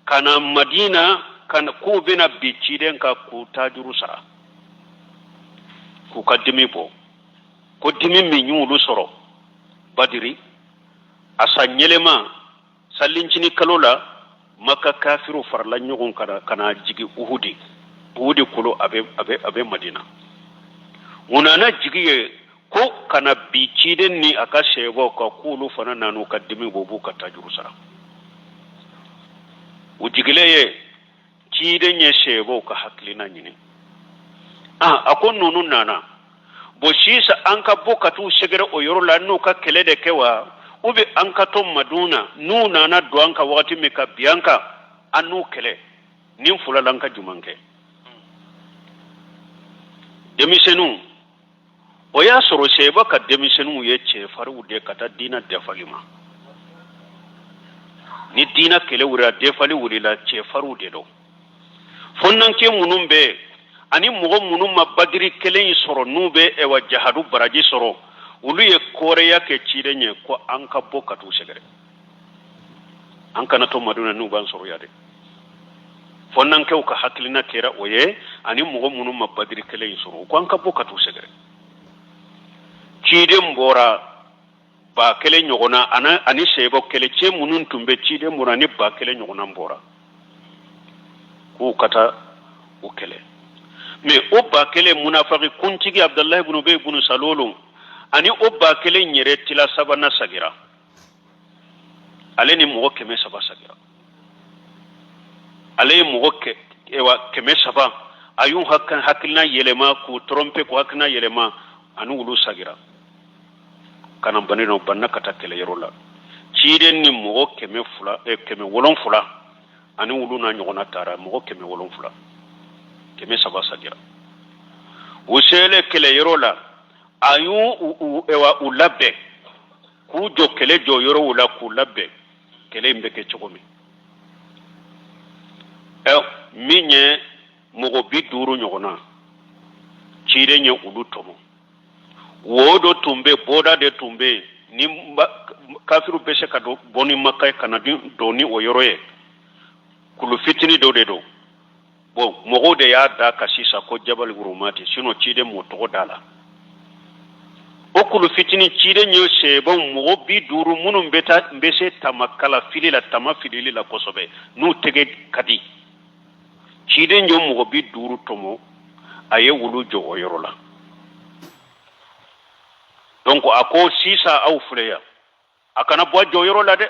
kana Madina kana ku bina biciden ka ku tajuru sara ku kadimi bo ko dimi mi nyulu soro badiri asa nyelema sallincini kalola maka kafiru farla nyogon kana jigi uhudi kulo abe Madina unana jigi ko kana biciden ni aka shego ka kulu fana nanu kadimi bobu ka tajuru sara ujigileye ciden ye shego ka haklina nyini akon nunun nana bo shisa anka bokatu shegere o yorola no ka kelede kewa ube anka to maduna nuna na do anka wakati meka bianka anu kele nim fulalanka jumanke demisenu o ya soro sheba ka demisenu ye che faru de kata dina defalima ni dina kele wura defali wurila che faru de do fonnan ke munumbe ani mogo munum ma badiri kelen soro nube e wa jahadu baraji soro ulu ye koreya ke cirenye ko anka bokatu segere anka na to maduna nuban soro yade fonnan ke ka haklina kera oye ani mogo munum ma badiri kelen soro ko anka bokatu segere ciden bora ba kelen nyogona ani sebo kele ce munun tumbe ciden bora ni ba kelen nyogona bora ko kata o kele mais obba kele munafaqi kuntigi Abdullah ibn Ubay ibn Salul ani obba kele nyere tila sabana sagira aleni mo keme saba sagira ale mo ewa keme saba ayun hakilna yelema ku trompe ko hakna yelema anu ulu sagira kana banino banna kata kele yerola ciden ni mo keme fula keme wolon fula ani ulu na nyogona tara mo keme wolon fula keme saba sagira usele kele yorola ayu ewa ulabe ku jo kele jo yoro ula ku labbe kele mbeke chokomi minye mogo bi duru nyogona cire nye ulu tomo wodo tumbe boda de tumbe ni kafiru beshe ka do boni makay kana doni o yoroye kulu fitini do de do bo mogo de ya da kasisa ko jabal gurumati sino cide mo to dala o kulu fitini cide nyo shebo mogo bi duru munum beta mbese tamakala filila tamafilili la kosobe nu tege kadi cide nyo mogo bi duru tomo aye wulu jo o yorola donc ako sisa aw fuleya akana bo joyoro la de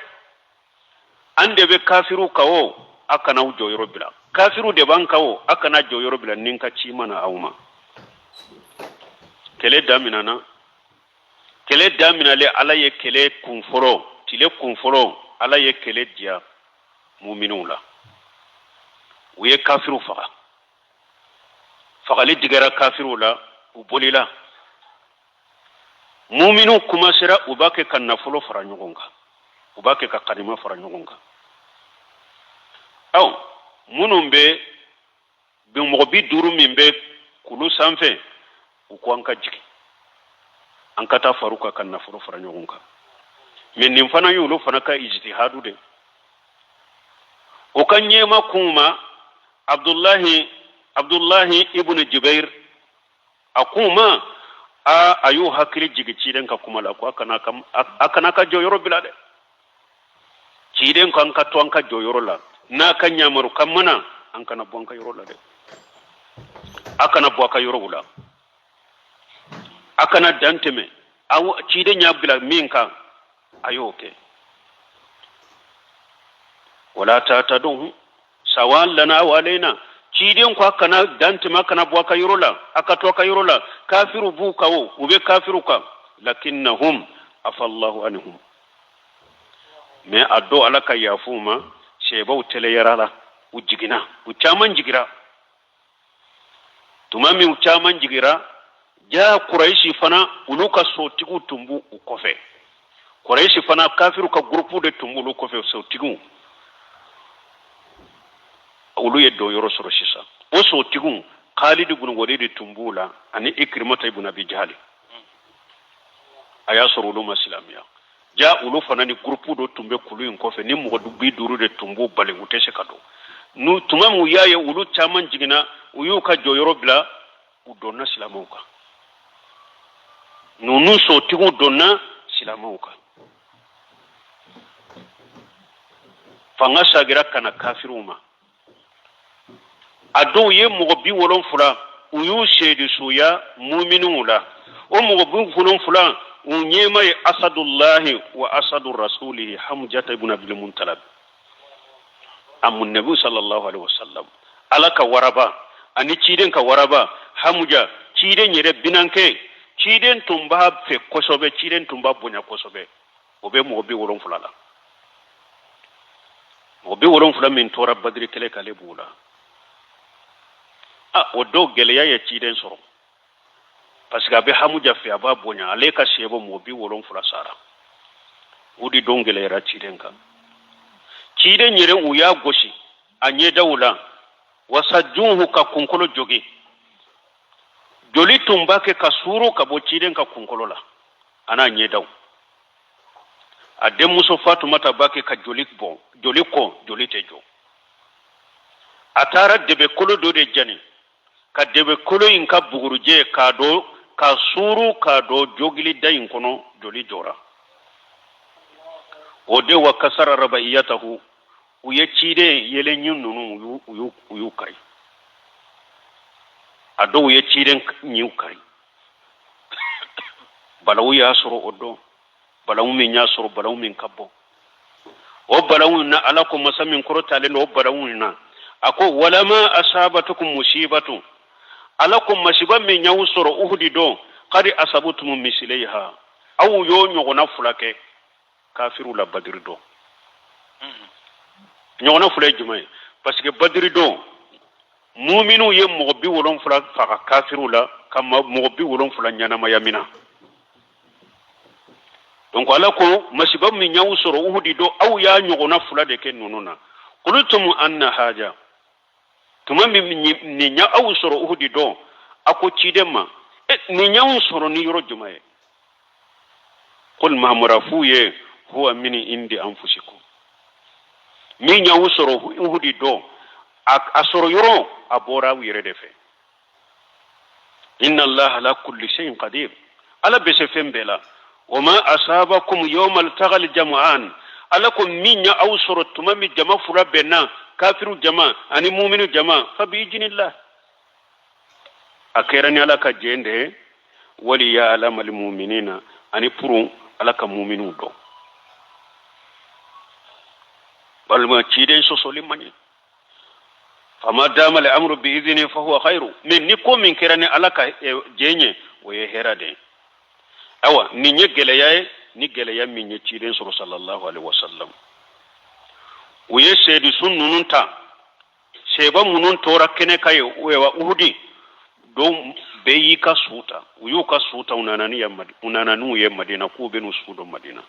ande be kafiru kawo akana joyoro bila kafiru de ban kawo akana joyoro bila ninka ci mana awma kele damina le ala ye kele kunforo tile kunforo ala ye kele dia mu'minuna uye kafiru faga le digara kafiru la ubolila mu'minu kuma sira ubake kan nafolo fara nyugonga ubake ka kadima fara nyugonga aw munumbe bi mogobi duru mimbe kulu sanfe uko anka jiki anka ta faruka kan nafolo fara nyugonga men nim fana yulo fana ka ijtihadu de o kan nyema kuma abdullahi ibn jubair akuma ayu hakili jigi ciden ka kuma la ko akana ka joyoro bilade ciden kan ka to an ka joyoro la na kan nyamaru kan mana an kana bon ka yoro la de akana bo ka yoro wula akana danteme aw ciden nya bila min kan ayo ke wala ta tadun sawan lana wa alaina ciden ko kana dantema kana bo ka yoro la aka to ka yoro la kafiru bu kawo ube kafiru ka lakinnahum afallahu anhum me addo alaka yafuma shebau tele yarala ujigina uchaman jigira tumami uchaman jigira ja quraishi fana uluka sotigu tumbu ukofe quraishi fana kafiru ka grupu de tumbu ukofe sotigu ulu yeddo yoro soro shisa o sotigu Khalid ibn Walid tumbula ani Ikrimata ibn Abi Jahl aya sorulu masilamiya ja ulu fanani grupu do tumbe kulu in kofe ni mo dubi duru de tumbu bale mutese kado nu tumamu yaye ulu chaman jigina uyu ka joyoro bila udonna silamauka nunu sotigu donna silamauka fanga sagira kana kafiruma ado ye mogobi wolon fula uyu shedu suya mu'minun la o mogobi wolon fula unyema ye asadullah wa asadur rasulih hamjata ibn abdul muntalab amun nabi sallallahu alaihi wasallam alaka waraba ani ciden ka waraba hamja ciden yere binanke ciden tumba fe kosobe ciden tumba bonya kosobe obe mogobi wolon fula la mogobi wolon fula min tora badri kele kale bula o do geleya ya ciden soro parce que abe hamuja fe aba bonya ale ka shebo mobi wolon fula sara udi don gelera ciden ka ciden yere uya goshi anye dawula wasajjuhu ka kunkolo joge joli tumba ke kasuru ka bo ciden ka kunkolo la ana anye daw ade muso fatumata bake ka joli tejo atara debe kolo do de jani ka debe kolo in ka buguruje ka do ka suru ka do jogili dayin kono joli jora ode wa kasara rabaiyatahu uye cide yele nyununu uyu kai ado uye cide nyu kai balawu ya soro odo balawu min ya soro balawu min kabbo o balawu na alakum masamin kurotale no balawu na ako walama asabatukum musibatu alakum masiba min yawsoro uhudi do qad asabutum misliha aw yo nyogona fulake kafiru la badri do nyogona fulay jumay parce que badri do mu'minu ye mogobi wolon fula faka kafiru la kama mogobi wolon fula nyana mayamina donc alako masiba min yawsoro uhudi do aw ya nyogona fula de ken nonona qultum anna haja tuma ni nya awu soro uhudi do ako cidema ni nya soro ni yoro jumaye qul ma murafuye huwa min indi anfusikum mi nya soro uhudi do asoro yoro abora wire defe inna allaha la kulli shay'in qadir ala besefem bela wama asabakum yawmal taghal jam'an alakum minya aw surutuma mi jama fura benna kafiru jama ani mu'minu jama fa bi idnillah akhirani alaka jende wali ya alamal mu'minina ani puru alaka mu'minu do balma ciden so solimani fama dama al-amru bi idni fa huwa khairu min ni ko min kirani alaka jenye waye herade awa ni nyegele yae ni gele ya min ciden so sallallahu alaihi wasallam waye sedi sunnununta seba munun tora kene kayo wewa uhudi do beyi ka suta uyu ka suta unanani ya unananu ye madina ku benu sudo madina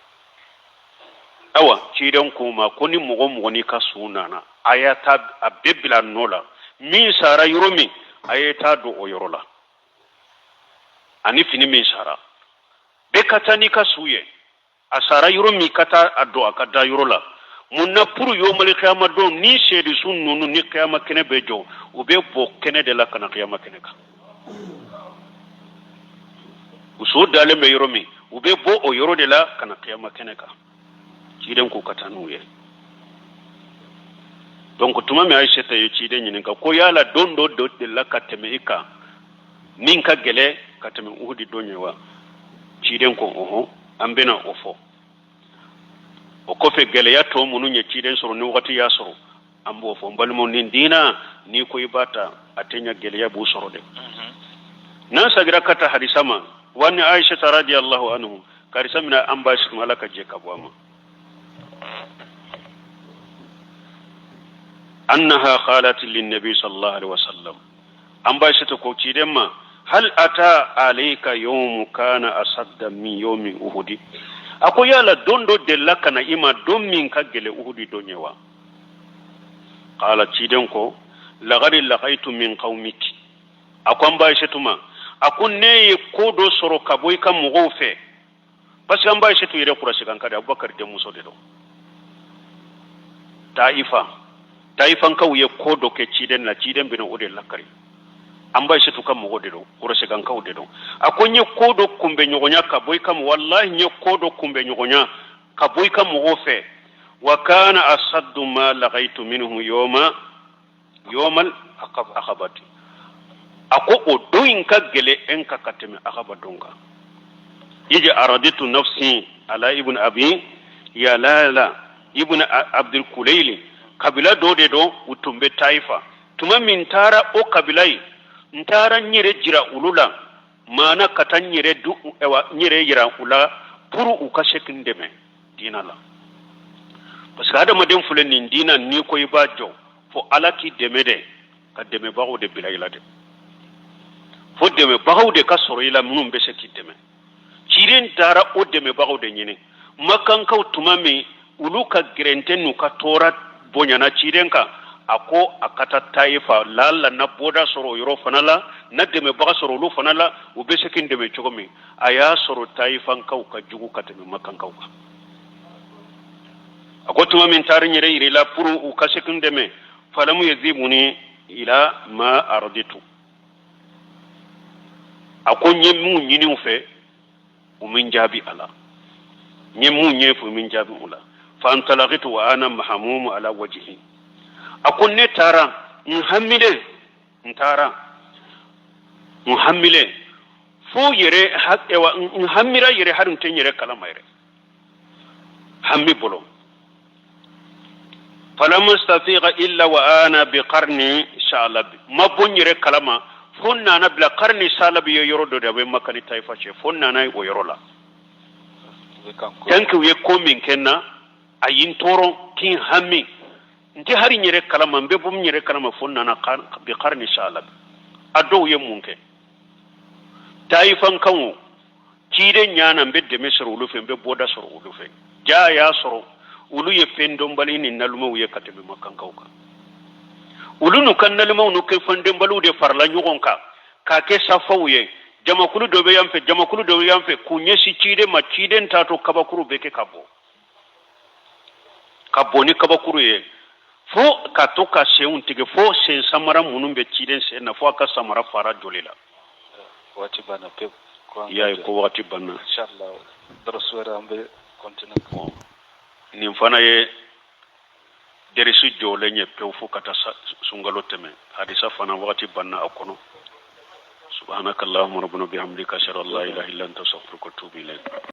awa ciden kuma koni mugo ni ka sunana ayata abebila nola min sara yuromi ayata do oyorola ani fini min sara bekata ni ka suye asara yuromi kata ado akada yurola munna puru yomal qiyamah do ni shedi sunnunu ni qiyamah kene bejo ube bo kene de la kana qiyamah kene ka uso dale me yuromi ube bo o yoro de la kana qiyamah kene ka ciden ko katanuye donc tuma me aisha ta yi ciden yin ka ko yala dondo do de la kateme ika min ka gele kateme uhudi donyewa ciden ko oho ambena ofo o ko fe gele ya to munu nye ciden soro ni wakati ya soro ambo ofo mbalmo ni dina ni ko ibata atenya gele ya bu soro de nan sagira kata hadisama wani aisha radhiyallahu anhu karisamina ambash malaka je kabwama أنها قالت للنبي صلى الله عليه وسلم أم باشت كوتي دما هل أتى عليك يوم كان أصد من يوم أهدي أكو يالا دوندو دلك أنا إما دوم من كجل أهدي دنيوا قالت تيدنكو لغري لغيت من قومك أكو أم باشتما أكو ني كودو سرو كبويك مغوفة بس أم باشتو يرى قراشي كان كده أبو بكر دموسو ديدو taifan kawye kodo ke ciden na ciden bino ode lakari amba shi to kam wode do kurase gan kawde do akonye kodo kumbe nyogonya ka boy kam wallahi nye kodo kumbe nyogonya ka boy kam wofe wa kana asaddu ma lagaitu minhu yawmal akhabati ako o doin ka gele en ka kateme akhabadonga yiji araditu nafsi ala ibn abi ya lala ibn abdul kulayli kabila dode do utumbe taifa tuma min tara o kabilai ntara nyire jira ulula mana katan nyire du ewa nyire jira ula puru ukashekin deme dinala parce que adama den fulen ni dina ni koy bajo fo alaki demede ka deme bawo de bilayla de fo deme bawo de ka soro ila munum be se kiteme ciren tara o deme bawo de nyine makan kaw tuma mi uluka grenten nu ka tora bonyana cidenka ako akata taifa lalla na boda soro yoro fanala na deme baga soro lu fanala ube sekin deme chogomi aya soro taifan kauka jugu kateme makan kauka ako tuma min tarin yire ire la puru u kasekin deme falamu yazibuni ila ma arditu ako nyemu nyini ufe umin jabi ala nyemu nyefu umin jabi ula فانطلقت وانا محموم على وجهي اكون نتارا محمله فو يري حق محمرا يري حرم تنيري كلام يري حمي بلو فلم استطيع الا وانا بقرني شالب ما بون يري كلام فننا انا بلا قرني شالب يرودو ده مكاني تايفا شي فننا انا ويرولا tanku ye komin kenna ayin toro kin hammi nti hari nyere kalama mbe bum nyere kalama fonna na bi qarni shalab ado ye munke taifan kanwo kide nyana mbe de mesro ulufe mbe boda soro ulufe ja ya soro ulu ye pendom balini nalumo ye katebe makan kauka ulunu kannal mawnu ke fande balu de farla nyugon ka ke safawye jamakulu do be yamfe kunye si cide ma ciden tato kabakuru beke kabo ni kabakuru ye fo ka to ka seun tige fo sen samara munun be ciden se na fo ka samara fara jolela wati bana pe ya ko wati bana inshallah darasura ambe continue ni fana ye derisu jole nye pe fo kata sungalo teme hadisa fana wati bana akono subhanakallahumma rabbana bihamdika ashhadu an la ilaha illa anta astaghfiruka wa atubu ilayk